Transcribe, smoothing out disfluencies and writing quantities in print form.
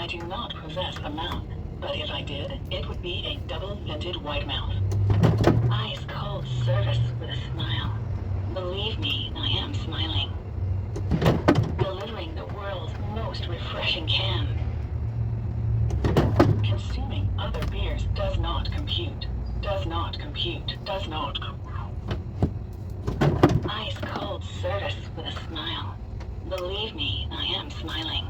I do not possess a mouth, but if I did, it would be a double-vented white mouth. Ice-cold service with a smile. Believe me, I am smiling. Delivering the world's most refreshing can. Consuming other beers does not compute. Does not compute. Does not compute. Ice-cold service with a smile. Believe me, I am smiling.